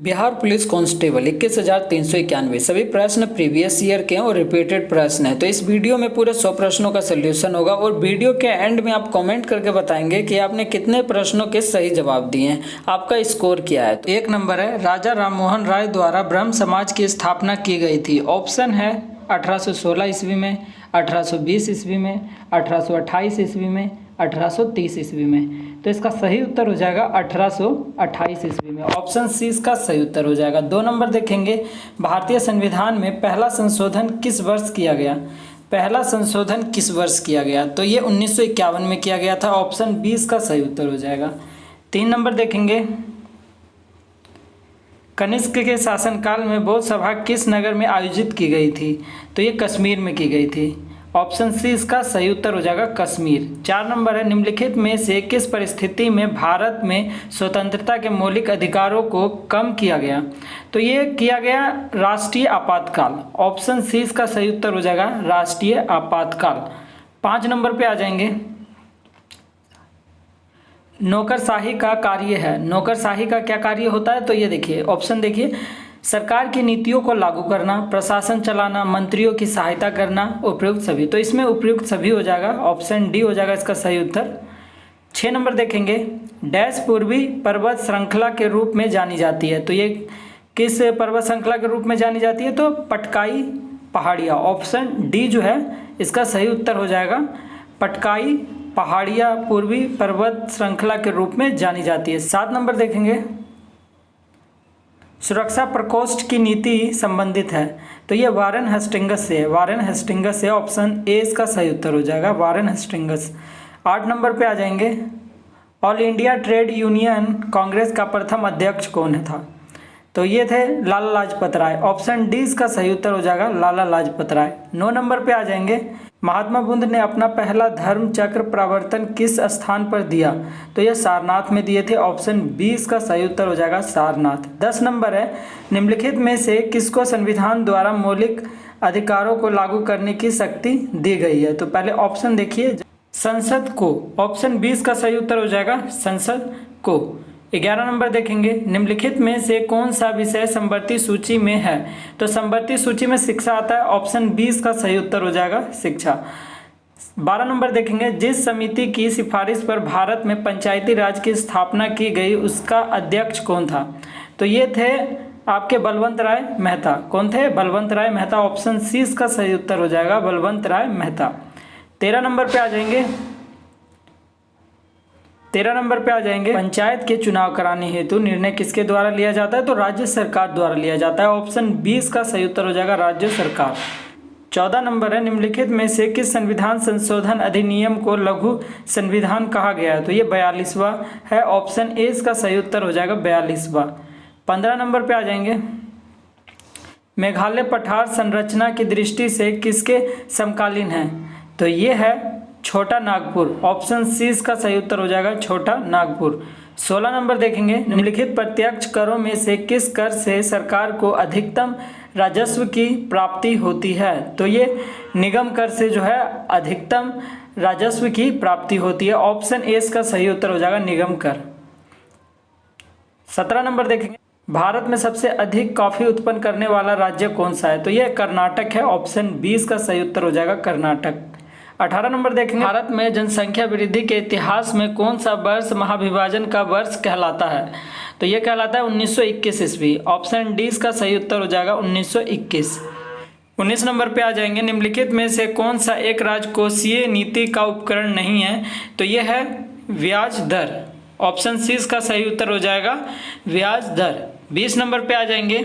Bihar police constable 21,391 सभी प्रश्न previous year के हैं और रिपीटेड प्रश्न है। तो इस वीडियो में पूरे 100 प्रश्नों का सोल्यूशन होगा और वीडियो के एंड में आप कमेंट करके बताएंगे कि आपने कितने प्रश्नों के सही जवाब दिए हैं, आपका स्कोर क्या है। तो 1 नंबर है, राजा राममोहन राय द्वारा ब्रह्म समाज की स्थापना की गई थी। ऑप्शन है 1816 ईस्वी में, 1820 ईस्वी में, 1828 ईस्वी में, 1830 ईस्वी में। तो इसका सही उत्तर हो जाएगा 1828 ईस्वी में। ऑप्शन सी इसका सही उत्तर हो जाएगा। 2 नंबर देखेंगे, भारतीय संविधान में पहला संशोधन किस वर्ष किया गया। पहला संशोधन किस वर्ष किया गया, तो ये 1951 में किया गया था। ऑप्शन बी इसका सही उत्तर हो जाएगा। 3 नंबर देखेंगे, कनिष्क के शासनकाल में बौद्ध सभा किस नगर में आयोजित की गई थी, तो ये कश्मीर में की गई थी। ऑप्शन सी इसका सही उत्तर हो जाएगा कश्मीर। 4 नंबर है, निम्नलिखित में से किस परिस्थिति में भारत में स्वतंत्रता के मौलिक अधिकारों को कम किया गया, तो ये किया गया राष्ट्रीय आपातकाल। ऑप्शन सी इसका सही उत्तर हो जाएगा राष्ट्रीय आपातकाल। 5 नंबर पे आ जाएंगे, नौकरशाही का कार्य है। नौकरशाही का क्या कार्य होता है, तो ये देखिए ऑप्शन देखिए, सरकार की नीतियों को लागू करना, प्रशासन चलाना, मंत्रियों की सहायता करना, उपयुक्त सभी। तो इसमें उपयुक्त सभी हो जाएगा, ऑप्शन डी हो जाएगा इसका सही उत्तर। 6 नंबर देखेंगे, डैश पूर्वी पर्वत श्रृंखला के रूप में जानी जाती है, तो ये किस पर्वत श्रृंखला के रूप में जानी जाती है, तो पटकाई पहाड़ियाँ। ऑप्शन डी जो है इसका सही उत्तर हो जाएगा, पटकाई पहाड़ियाँ पूर्वी पर्वत श्रृंखला के रूप में जानी जाती है। 7 नंबर देखेंगे, सुरक्षा प्रकोष्ठ की नीति संबंधित है, तो ये वारेन हेस्टिंग्स से है। वारेन हेस्टिंग्स से ऑप्शन ए इसका सही उत्तर हो जाएगा, वारेन हेस्टिंग्स। 8 नंबर पे आ जाएंगे, all India trade union Congress का प्रथम अध्यक्ष कौन था, तो ये थे लाला लाजपत राय। ऑप्शन डी इसका सही उत्तर हो जाएगा लाला लाजपत राय। 9 नंबर पे आ जाएंगे, महात्मा बुद्ध ने अपना पहला धर्म चक्र प्रवर्तन किस स्थान पर दिया, तो यह सारनाथ में दिए थे। ऑप्शन बी इसका सही उत्तर हो जाएगा सारनाथ। 10 नंबर है, निम्नलिखित में से किसको संविधान द्वारा मौलिक अधिकारों को लागू करने की शक्ति दी गई है, तो पहले ऑप्शन देखिए, संसद को। ऑप्शन बी इसका सही उत्तर हो जाएगा संसद को। 11 नंबर देखेंगे, निम्नलिखित में से कौन सा विषय समवर्ती सूची में है, तो समवर्ती सूची में शिक्षा आता है। ऑप्शन बी इसका सही उत्तर हो जाएगा शिक्षा। 12 नंबर देखेंगे, जिस समिति की सिफारिश पर भारत में पंचायती राज की स्थापना की गई उसका अध्यक्ष कौन था, तो ये थे आपके बलवंत राय मेहता। कौन थे, बलवंत राय मेहता। ऑप्शन सी इसका सही उत्तर हो जाएगा बलवंत राय मेहता। 13 नंबर पे आ जाएंगे, 13 नंबर पे आ जाएंगे, पंचायत के चुनाव कराने हेतु निर्णय किसके द्वारा लिया जाता है, तो राज्य सरकार द्वारा लिया जाता है। ऑप्शन बी इसका सही उत्तर हो जाएगा राज्य सरकार। 14 नंबर है, निम्नलिखित में से किस संविधान संशोधन अधिनियम को लघु संविधान कहा गया है, तो ये 42वां है। ऑप्शन ए इसका सही उत्तर हो जाएगा 42वां। 15 नंबर पे आ जाएंगे, मेघालय पठार संरचना की दृष्टि से किसके समकालीन है, तो ये है छोटा नागपुर। ऑप्शन सी इसका सही उत्तर हो जाएगा छोटा नागपुर। 16 नंबर देखेंगे, निम्नलिखित प्रत्यक्ष करों में से किस कर से सरकार को अधिकतम राजस्व की प्राप्ति होती है, तो ये निगम कर से जो है अधिकतम राजस्व की प्राप्ति होती है। ऑप्शन ए इसका सही उत्तर हो जाएगा निगम कर। 17 नंबर देखेंगे, भारत में सबसे अधिक कॉफी उत्पन्न करने वाला राज्य कौन सा है, तो ये कर्नाटक है। ऑप्शन बी इसका सही उत्तर हो जाएगा कर्नाटक। 18 नंबर देखेंगे, भारत में जनसंख्या वृद्धि के इतिहास में कौन सा वर्ष महाविभाजन का वर्ष कहलाता है, तो यह कहलाता है 1921 ईस्वी। ऑप्शन डी इसका सही उत्तर हो जाएगा 1921। 19 नंबर पे आ जाएंगे, निम्नलिखित में से कौन सा एक राजकोषीय नीति का उपकरण नहीं है, तो यह है ब्याज दर। ऑप्शन सी इसका सही उत्तर हो जाएगा ब्याज दर। 20 नंबर पे आ जाएंगे,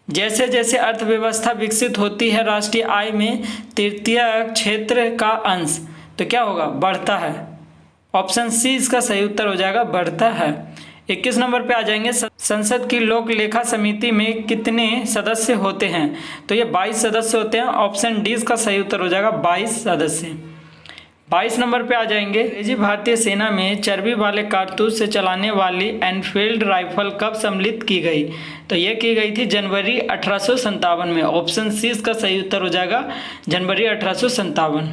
जैसे जैसे अर्थव्यवस्था विकसित होती है राष्ट्रीय आय में तृतीय क्षेत्र का अंश तो क्या होगा, बढ़ता है। ऑप्शन सी इसका सही उत्तर हो जाएगा बढ़ता है। 21 नंबर पे आ जाएंगे, संसद की लोक लेखा समिति में कितने सदस्य होते हैं, तो ये 22 सदस्य होते हैं। ऑप्शन डी इसका सही उत्तर हो जाएगा 22 सदस्य। 22 नंबर पे आ जाएंगे, अंग्रेजी भारतीय सेना में चर्बी वाले कारतूस से चलाने वाली एनफील्ड राइफल कब सम्मिलित की गई, तो ये की गई थी जनवरी 1857 में। ऑप्शन सी इसका सही उत्तर हो जाएगा जनवरी 1857।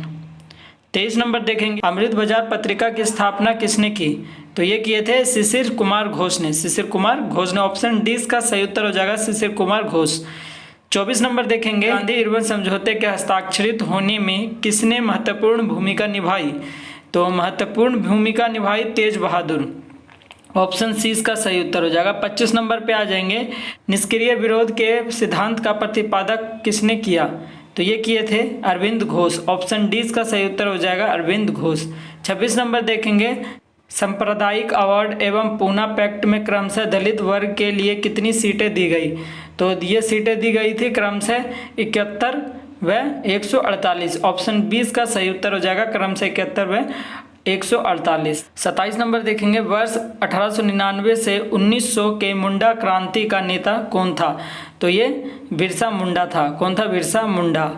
23 नंबर देखेंगे, अमृत बाजार पत्रिका की स्थापना किसने की, तो ये किए थे शिशिर कुमार घोष ने, शिशिर कुमार घोष ने। ऑप्शन डी इसका सही उत्तर हो जाएगा शिशिर कुमार घोष। 24 नंबर देखेंगे, गांधी इरविन समझौते के हस्ताक्षरित होने में किसने महत्वपूर्ण भूमिका निभाई? तो महत्वपूर्ण भूमिका निभाई तेज बहादुर। ऑप्शन सी इसका सही उत्तर हो जाएगा। 25 नंबर पे आ जाएंगे, निष्क्रिय विरोध के सिद्धांत का प्रतिपादक किसने किया? तो ये किए थे अरविंद घोष। ऑप्शन डी इसका सही उत्तर हो जाएगा अरविंद घोष। 26 नंबर देखेंगे, सांप्रदायिक अवार्ड एवं पूना पैक्ट में क्रमशः दलित वर्ग के लिए कितनी सीटें दी गई? तो ये सीटें दी गई थी क्रमशः 71 व 148। ऑप्शन बी इसका सही उत्तर हो जाएगा क्रमशः 71 व 148। 27 नंबर देखेंगे, वर्ष 1899 से 1900 के मुंडा क्रांति का नेता कौन था? तो ये बिरसा मुंडा था। कौन था? बिरसा मुंडा।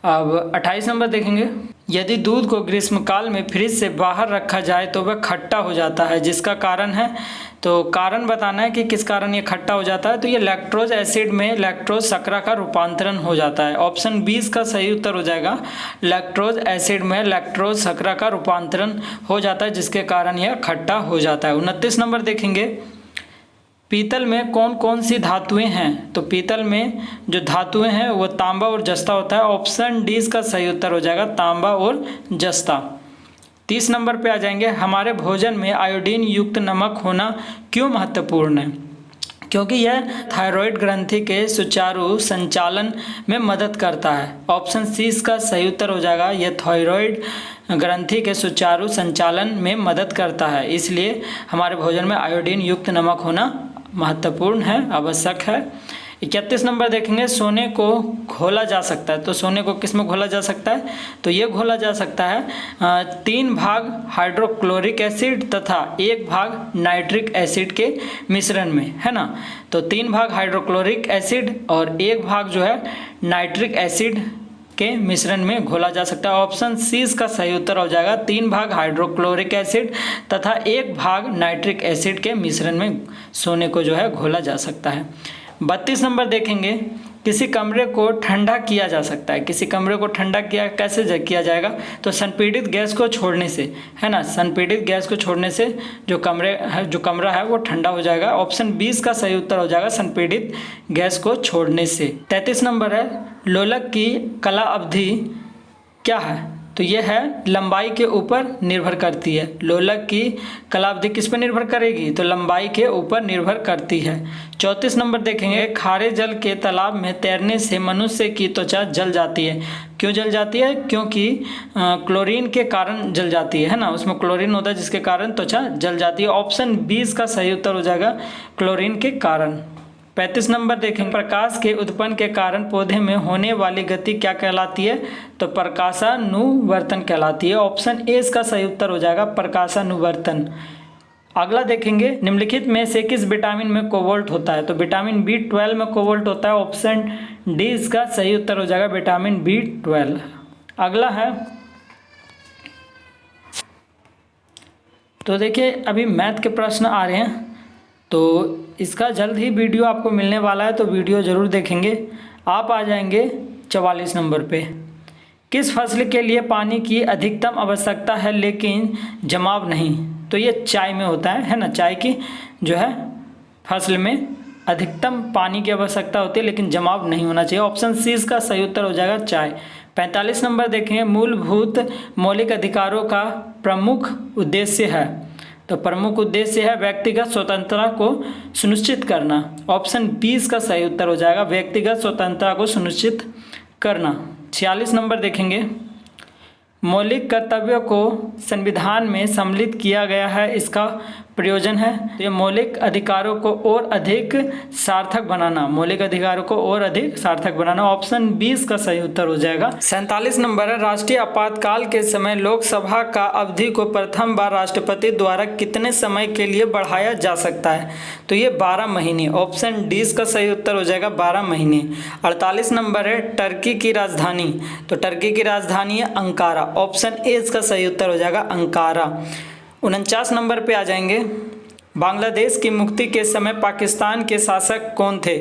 अब 28 नंबर देखेंगे, यदि दूध को ग्रीष्मकाल में फ्रिज से बाहर रखा जाए तो वह खट्टा हो जाता है, जिसका कारण है, तो कारण बताना है कि किस कारण ये खट्टा हो जाता है। तो ये लैक्टोज एसिड में लैक्टोज शर्करा का रूपांतरण हो जाता है। ऑप्शन 20 का सही उत्तर हो जाएगा, लैक्टोज एसिड में लैक्टोज शर्करा का रूपांतरण हो जाता है, जिसके कारण यह खट्टा हो जाता है। 29 नंबर देखेंगे, पीतल में कौन कौन सी धातुएं हैं? तो पीतल में जो धातुएं हैं वो तांबा और जस्ता होता है। ऑप्शन डी इसका सही उत्तर हो जाएगा तांबा और जस्ता। 30 नंबर पे आ जाएंगे, हमारे भोजन में आयोडीन युक्त नमक होना क्यों महत्वपूर्ण है? क्योंकि यह थायराइड ग्रंथि के सुचारू संचालन में मदद करता है। ऑप्शन सी इसका सही उत्तर हो जाएगा, यह थायराइड ग्रंथि के सुचारू संचालन में मदद करता है, इसलिए हमारे भोजन में आयोडीन युक्त नमक होना महत्वपूर्ण है, आवश्यक है। 31 नंबर देखेंगे, सोने को घोला जा सकता है। तो सोने को किस में घोला जा सकता है? तो ये घोला जा सकता है 3 भाग हाइड्रोक्लोरिक एसिड तथा 1 भाग नाइट्रिक एसिड के मिश्रण में, है ना। तो 3 भाग हाइड्रोक्लोरिक एसिड और 1 भाग जो है नाइट्रिक एसिड के मिश्रण में घोला जा सकता है। ऑप्शन सी इसका सही उत्तर हो जाएगा, 3 भाग हाइड्रोक्लोरिक एसिड तथा 1 भाग नाइट्रिक एसिड के मिश्रण में सोने को जो है घोला जा सकता है। 32 नंबर देखेंगे, किसी कमरे को ठंडा किया जा सकता है। किसी कमरे को ठंडा कैसे किया जाएगा? तो संपीड़ित गैस को छोड़ने से, है ना। संपीड़ित गैस को छोड़ने से जो कमरा है वो ठंडा हो जाएगा। ऑप्शन 20 का सही उत्तर हो जाएगा संपीड़ित गैस को छोड़ने से। 33 नंबर है, लोलक की कला अवधि क्या है? तो यह है लंबाई के ऊपर निर्भर करती है। लोलक की कला अवधि किस पर निर्भर करेगी? तो लंबाई के ऊपर निर्भर करती है। 34 नंबर देखेंगे, खारे जल के तालाब में तैरने से मनुष्य की त्वचा जल जाती है। क्यों जल जाती है? क्योंकि क्लोरीन के कारण जल जाती है ना, उसमें क्लोरीन होता है जिसके कारण त्वचा जल जाती है। ऑप्शन 20 का सही उत्तर हो जाएगा क्लोरीन के कारण। 35 नंबर देखेंगे, प्रकाश के उत्पन्न के कारण पौधे में होने वाली गति क्या कहलाती है? तो प्रकाशानुवर्तन कहलाती है। ऑप्शन ए इसका सही उत्तर हो जाएगा प्रकाशानुवर्तन। अगला देखेंगे, निम्नलिखित में से किस विटामिन में कोबाल्ट होता है? तो विटामिन B12 में कोबाल्ट होता है। ऑप्शन डी इसका सही उत्तर हो जाएगा विटामिन B12। अगला है, तो देखिए अभी मैथ के प्रश्न आ रहे हैं, तो इसका जल्द ही वीडियो आपको मिलने वाला है, तो वीडियो ज़रूर देखेंगे। आप आ जाएंगे 44 नंबर पे, किस फसल के लिए पानी की अधिकतम आवश्यकता है लेकिन जमाव नहीं? तो ये चाय में होता है ना। चाय की जो है फसल में अधिकतम पानी की आवश्यकता होती है लेकिन जमाव नहीं होना चाहिए। ऑप्शन सी इसका सही उत्तर हो जाएगा चाय। 45 नंबर देखेंगे, मूलभूत मौलिक अधिकारों का प्रमुख उद्देश्य है। तो प्रमुख उद्देश्य है व्यक्तिगत स्वतंत्रता को सुनिश्चित करना। ऑप्शन 20 का सही उत्तर हो जाएगा व्यक्तिगत स्वतंत्रता को सुनिश्चित करना। 46 नंबर देखेंगे, मौलिक कर्तव्यों को संविधान में सम्मिलित किया गया है, इसका प्रयोजन है। तो ये मौलिक अधिकारों को और अधिक सार्थक बनाना, मौलिक अधिकारों को और अधिक सार्थक बनाना। ऑप्शन 20 का सही उत्तर हो जाएगा। 47 नंबर है, राष्ट्रीय आपातकाल के समय लोकसभा का अवधि को प्रथम बार राष्ट्रपति द्वारा कितने समय के लिए बढ़ाया जा सकता है? तो ये 12 महीने। ऑप्शन डी का सही उत्तर हो जाएगा 12 महीने। 48 नंबर है, टर्की की राजधानी। तो टर्की की राजधानी है अंकारा। ऑप्शन ए इसका सही उत्तर हो जाएगा अंकारा। 49 नंबर पे आ जाएंगे, बांग्लादेश की मुक्ति के समय पाकिस्तान के शासक कौन थे?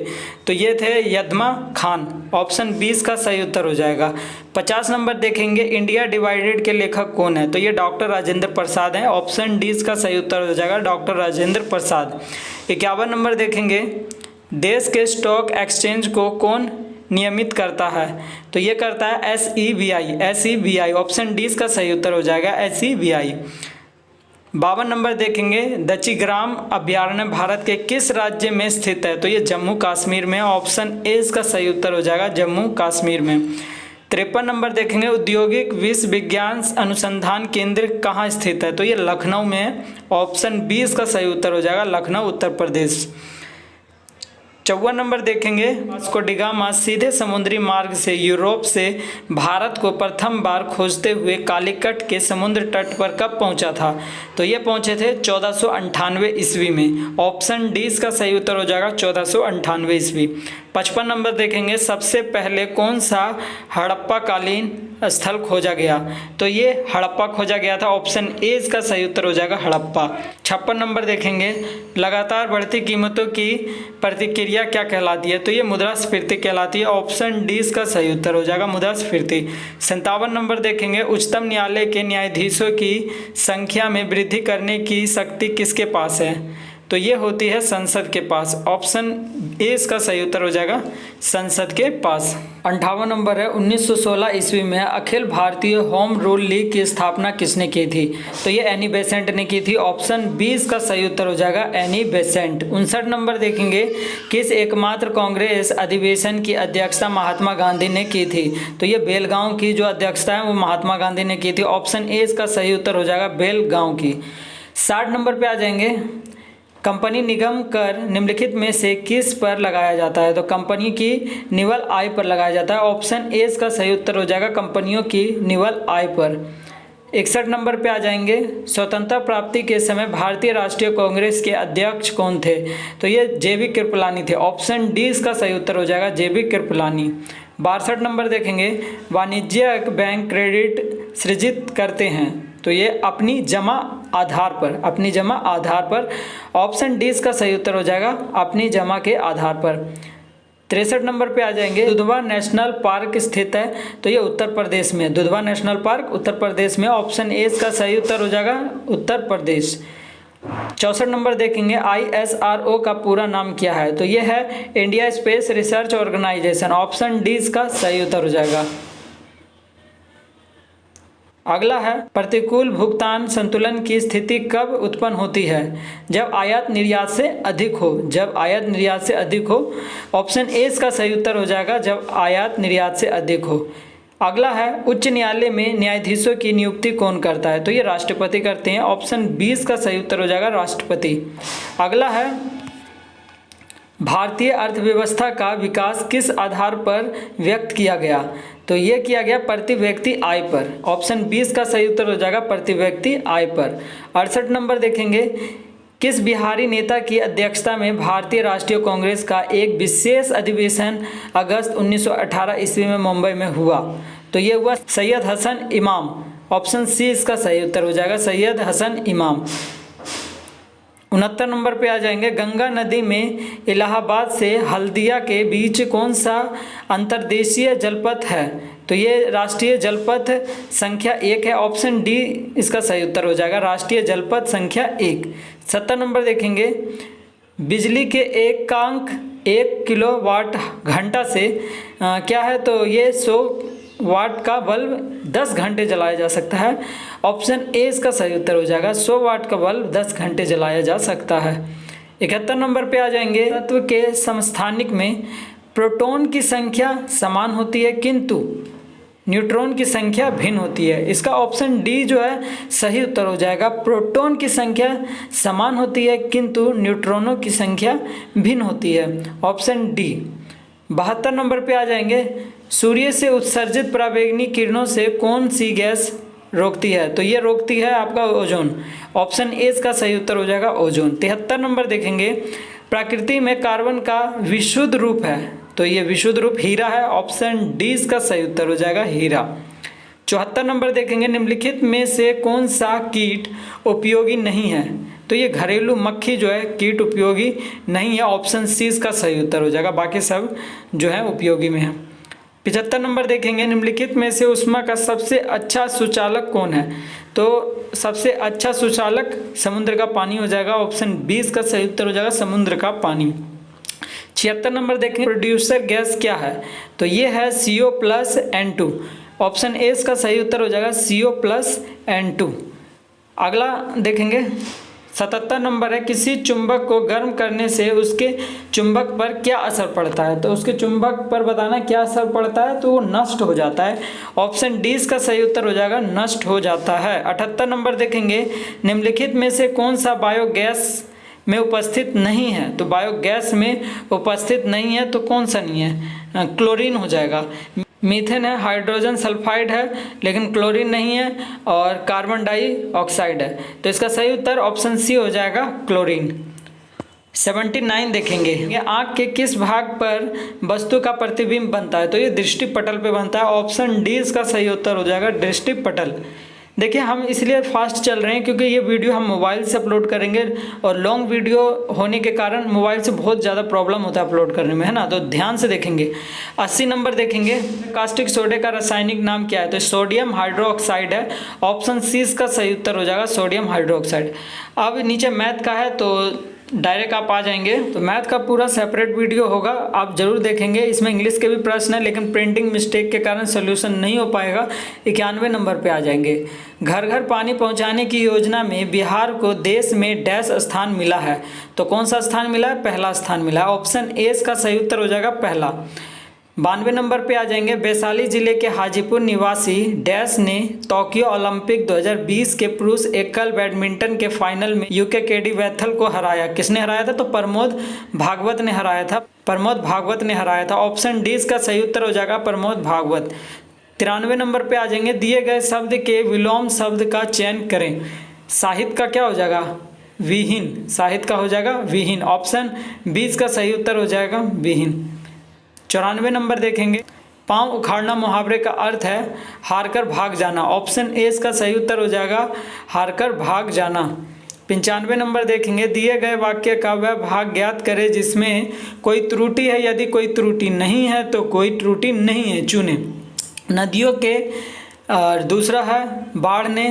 तो ये थे यदमा खान। ऑप्शन 20 का सही उत्तर हो जाएगा। 50 नंबर देखेंगे, इंडिया डिवाइडेड के लेखक कौन है? तो ये डॉक्टर राजेंद्र प्रसाद हैं। ऑप्शन डी का सही उत्तर हो जाएगा, डॉक्टर राजेंद्र प्रसाद। 51 नंबर देखेंगे, देश के स्टॉक एक्सचेंज को कौन नियमित करता है? तो ये करता है SEBI। ऑप्शन डी का सही उत्तर हो जाएगा, SEBI। 52 नंबर देखेंगे, दचिग्राम अभयारण्य भारत के किस राज्य में स्थित है? तो ये जम्मू कश्मीर में। ऑप्शन ए का सही उत्तर हो जाएगा, जम्मू कश्मीर में। 53 नंबर देखेंगे, औद्योगिक विश्वविज्ञान अनुसंधान केंद्र कहाँ स्थित है? तो ये लखनऊ में है। ऑप्शन 20 का सही उत्तर हो जाएगा, लखनऊ उत्तर प्रदेश। 54 नंबर देखेंगे, वास्को डी गामा सीधे समुद्री मार्ग से यूरोप से भारत को प्रथम बार खोजते हुए कालीकट के समुद्र तट पर कब पहुंचा था? तो ये पहुंचे थे 1498 ईस्वी में। ऑप्शन डी का सही उत्तर हो जाएगा, 1498 ईस्वी। 55 नंबर देखेंगे, सबसे पहले कौन सा हड़प्पा कालीन स्थल खोजा गया? तो ये हड़प्पा खोजा गया था। ऑप्शन ए इसका सही उत्तर हो जाएगा, हड़प्पा। 56 नंबर देखेंगे, लगातार बढ़ती कीमतों की प्रतिक्रिया क्या कहलाती है? तो ये मुद्रास्फीति कहलाती है। ऑप्शन डी इसका सही उत्तर हो जाएगा, मुद्रास्फीति। 57 नंबर देखेंगे, उच्चतम न्यायालय के न्यायाधीशों की संख्या में वृद्धि करने की शक्ति किसके पास है? तो ये होती है संसद के पास। ऑप्शन ए इसका सही उत्तर हो जाएगा, संसद के पास। 58 नंबर है, 1916 ईस्वी में Akhil Bharatiya home rule league की स्थापना किसने की थी? तो ये एनी बेसेंट ने की थी। ऑप्शन 20 का सही उत्तर हो जाएगा, एनी बेसेंट। 59 नंबर देखेंगे, किस एकमात्र कांग्रेस अधिवेशन की अध्यक्षता महात्मा गांधी ने की थी? तो ये बेलगांव की जो अध्यक्षता है वो महात्मा गांधी ने की थी। ऑप्शन ए इसका सही उत्तर हो जाएगा, बेलगांव की। 60 नंबर पे आ जाएंगे, कंपनी निगम कर निम्नलिखित में से किस पर लगाया जाता है? तो कंपनी की निवल आय पर लगाया जाता है। ऑप्शन ए इसका सही उत्तर हो जाएगा, कंपनियों की निवल आय पर। 61 नंबर पे आ जाएंगे, स्वतंत्रता प्राप्ति के समय भारतीय राष्ट्रीय कांग्रेस के अध्यक्ष कौन थे? तो ये JB कृपलानी थे। ऑप्शन डी इसका सही उत्तर हो जाएगा, JB कृपलानी। 62 नंबर देखेंगे, वाणिज्यिक बैंक क्रेडिट सृजित करते हैं? तो ये अपनी जमा आधार पर। ऑप्शन डी इसका सही उत्तर हो जाएगा, अपनी जमा के आधार पर। 63 नंबर पे आ जाएंगे, दुधवा नेशनल पार्क स्थित है? तो ये उत्तर प्रदेश में। दुधवा नेशनल पार्क उत्तर प्रदेश में। ऑप्शन ए इसका सही उत्तर हो जाएगा, उत्तर प्रदेश। 64 नंबर देखेंगे, ISRO का पूरा नाम क्या है? तो ये है India space research organisation. Option D इसका सही उत्तर हो जाएगा। अगला है, प्रतिकूल भुगतान संतुलन की स्थिति कब उत्पन्न होती है? जब आयात निर्यात से अधिक हो। ऑप्शन ए इसका सही उत्तर हो जाएगा, जब आयात निर्यात से अधिक हो। अगला है, उच्च न्यायालय में न्यायाधीशों की नियुक्ति कौन करता है? तो ये राष्ट्रपति करते हैं। ऑप्शन 20 का सही उत्तर हो जाएगा, राष्ट्रपति। अगला है, भारतीय अर्थव्यवस्था का विकास किस आधार पर व्यक्त किया गया? तो ये किया गया प्रति व्यक्ति आय पर। ऑप्शन 20 का सही उत्तर हो जाएगा, प्रति व्यक्ति आय पर। 68 नंबर देखेंगे, किस बिहारी नेता की अध्यक्षता में भारतीय राष्ट्रीय कांग्रेस का एक विशेष अधिवेशन अगस्त 1918 ईस्वी में मुंबई में हुआ? तो ये हुआ सैयद हसन इमाम। ऑप्शन सी इसका सही उत्तर हो जाएगा, सैयद हसन इमाम। 69 नंबर पे आ जाएंगे, गंगा नदी में इलाहाबाद से हल्दिया के बीच कौन सा अंतर्देशीय जलपथ है? तो ये राष्ट्रीय जलपथ संख्या 1 है। ऑप्शन डी इसका सही उत्तर हो जाएगा, राष्ट्रीय जलपथ संख्या 1। 70 नंबर देखेंगे, बिजली के एकांक 1 किलोवाट घंटा से क्या है? तो ये 100 वाट का बल्ब 10 घंटे जलाया जा सकता है। ऑप्शन ए इसका सही उत्तर हो जाएगा, 100 वाट का बल्ब 10 घंटे जलाया जा सकता है। 71 नंबर पे आ जाएंगे, तत्व के समस्थानिक में प्रोटॉन की संख्या समान होती है किंतु न्यूट्रॉन की संख्या भिन्न होती है। इसका ऑप्शन डी जो है सही उत्तर हो जाएगा, प्रोटॉन की संख्या समान होती है किंतु न्यूट्रॉनों की संख्या भिन्न होती है। Option D. 72 नंबर पे आ जाएंगे, सूर्य से उत्सर्जित पराबैंगनी किरणों से कौन सी गैस रोकती है? तो ये रोकती है आपका ओजोन। ऑप्शन ए इसका सही उत्तर हो जाएगा, ओजोन। 73 नंबर देखेंगे, प्रकृति में कार्बन का विशुद्ध रूप है? तो ये विशुद्ध रूप हीरा है। ऑप्शन डी इसका सही उत्तर हो जाएगा, हीरा। 74 नंबर देखेंगे, निम्नलिखित में से कौन सा कीट उपयोगी नहीं है? तो ये घरेलू मक्खी जो है कीट उपयोगी नहीं है, ऑप्शन सी इसका सही उत्तर हो जाएगा, बाकी सब जो है उपयोगी में है। 75 नंबर देखेंगे, निम्नलिखित में से ऊष्मा का सबसे अच्छा सुचालक कौन है? तो सबसे अच्छा सुचालक समुद्र का पानी हो जाएगा, ऑप्शन बी इसका सही उत्तर हो जाएगा, समुद्र का पानी। 76 नंबर देखें, प्रोड्यूसर गैस क्या है? तो ये है CO+N2, ऑप्शन ए इसका सही उत्तर हो जाएगा CO+N2। अगला देखेंगे 77 नंबर है, किसी चुंबक को गर्म करने से उसके चुंबक पर क्या असर पड़ता है? तो उसके चुंबक पर बताना क्या असर पड़ता है, तो वो नष्ट हो जाता है, ऑप्शन डी इसका सही उत्तर हो जाएगा, नष्ट हो जाता है। 78 नंबर देखेंगे, निम्नलिखित में से कौन सा बायोगैस में उपस्थित नहीं है? तो बायोगैस में उपस्थित नहीं है तो कौन सा नहीं है? क्लोरीन हो जाएगा। मीथेन है, हाइड्रोजन सल्फाइड है, लेकिन क्लोरीन नहीं है, और कार्बन डाइऑक्साइड है, तो इसका सही उत्तर ऑप्शन सी हो जाएगा, क्लोरीन। 79 देखेंगे, ये आँख के किस भाग पर वस्तु का प्रतिबिंब बनता है? तो ये दृष्टि पटल पे बनता है, ऑप्शन डी इसका सही उत्तर हो जाएगा, दृष्टि पटल। देखिए हम इसलिए फास्ट चल रहे हैं क्योंकि ये वीडियो हम मोबाइल से अपलोड करेंगे, और लॉन्ग वीडियो होने के कारण मोबाइल से बहुत ज़्यादा प्रॉब्लम होता है अपलोड करने में, है ना, तो ध्यान से देखेंगे। 80 नंबर देखेंगे, कास्टिक सोडे का रासायनिक नाम क्या है? तो सोडियम हाइड्रोक्साइड है, ऑप्शन सी इसका सही उत्तर हो जाएगा, सोडियम हाइड्रोक्साइड। अब नीचे मैथ का है तो डायरेक्ट आप आ जाएंगे, तो मैथ का पूरा सेपरेट वीडियो होगा, आप जरूर देखेंगे। इसमें इंग्लिश के भी प्रश्न है, लेकिन प्रिंटिंग मिस्टेक के कारण सोल्यूशन नहीं हो पाएगा। 91 नंबर पे आ जाएंगे, घर घर पानी पहुंचाने की योजना में बिहार को देश में डैश स्थान मिला है? तो कौन सा स्थान मिला है? पहला स्थान मिला है, ऑप्शन ए इसका सही उत्तर हो जाएगा, पहला। 92 नंबर पे आ जाएंगे, वैशाली जिले के हाजीपुर निवासी डैश ने टोक्यो ओलंपिक 2020 के पुरुष एकल बैडमिंटन के फाइनल में यूके केडी वैथल को हराया। किसने हराया था? तो प्रमोद भागवत ने हराया था, प्रमोद भागवत ने हराया था, ऑप्शन डी इसका सही उत्तर हो जाएगा, प्रमोद भागवत। 93 नंबर पे आ जाएंगे, दिए गए शब्द के विलोम शब्द का चयन करें। साहित्य का क्या हो जाएगा? विहीन, साहित्य का हो जाएगा विहीन, ऑप्शन बी इसका सही उत्तर हो जाएगा, विहीन। 94 नंबर देखेंगे, पाँव उखाड़ना मुहावरे का अर्थ है हारकर भाग जाना, ऑप्शन ए इसका सही उत्तर हो जाएगा, हारकर भाग जाना। 95 नंबर देखेंगे, दिए गए वाक्य का वह भाग ज्ञात करें जिसमें कोई त्रुटि है, यदि कोई त्रुटि नहीं है तो कोई त्रुटि नहीं है चुने। नदियों के, दूसरा है बाढ़ ने,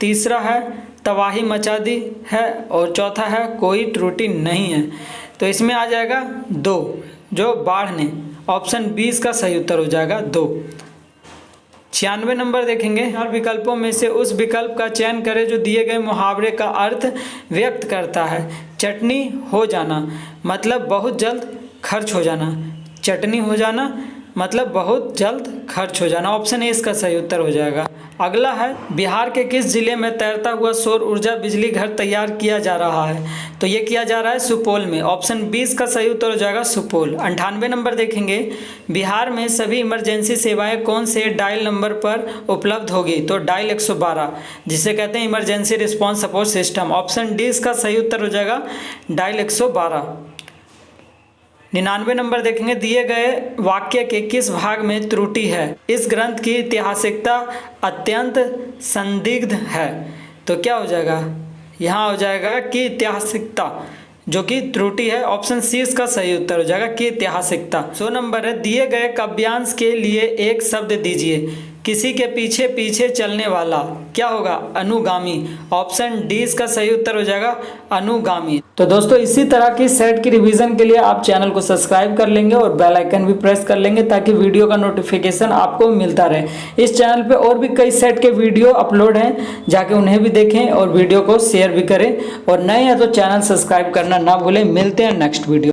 तीसरा है तबाही मचा दी है, और चौथा है कोई त्रुटि नहीं है। तो इसमें आ जाएगा 2, जो बाढ़ ने, ऑप्शन बी इसका सही उत्तर हो जाएगा, 2। 96 नंबर देखेंगे, 4 विकल्पों में से उस विकल्प का चयन करें जो दिए गए मुहावरे का अर्थ व्यक्त करता है। चटनी हो जाना मतलब बहुत जल्द खर्च हो जाना, चटनी हो जाना मतलब बहुत जल्द खर्च हो जाना, ऑप्शन ए इसका सही उत्तर हो जाएगा। अगला है, बिहार के किस जिले में तैरता हुआ सौर ऊर्जा बिजली घर तैयार किया जा रहा है? तो ये किया जा रहा है सुपौल में, ऑप्शन 20 का सही उत्तर हो जाएगा, सुपौल। 98 नंबर देखेंगे, बिहार में सभी इमरजेंसी सेवाएं कौन से डायल नंबर पर उपलब्ध होगी? तो डायल 112, जिसे कहते हैं emergency response support system, option D इसका सही उत्तर हो जाएगा, डायल 112। 99 नंबर देखेंगे, दिए गए वाक्य के किस भाग में त्रुटि है? इस ग्रंथ की ऐतिहासिकता अत्यंत संदिग्ध है। तो क्या हो जाएगा? यहाँ हो जाएगा कि ऐतिहासिकता, जो कि त्रुटि है, ऑप्शन सी इसका सही उत्तर हो जाएगा कि ऐतिहासिकता। 100 नंबर है, दिए गए काव्यांश के लिए एक शब्द दीजिए। किसी के पीछे पीछे चलने वाला क्या होगा? अनुगामी, ऑप्शन डी इसका सही उत्तर हो जाएगा, अनुगामी। तो दोस्तों इसी तरह की सेट की रिवीजन के लिए आप चैनल को सब्सक्राइब कर लेंगे और बेल आइकन भी प्रेस कर लेंगे ताकि वीडियो का नोटिफिकेशन आपको मिलता रहे। इस चैनल पे और भी कई सेट के वीडियो अपलोड हैं, जाके उन्हें भी देखें और वीडियो को शेयर भी करें, और नए हैं तो चैनल सब्सक्राइब करना ना भूलें। मिलते हैं नेक्स्ट वीडियो।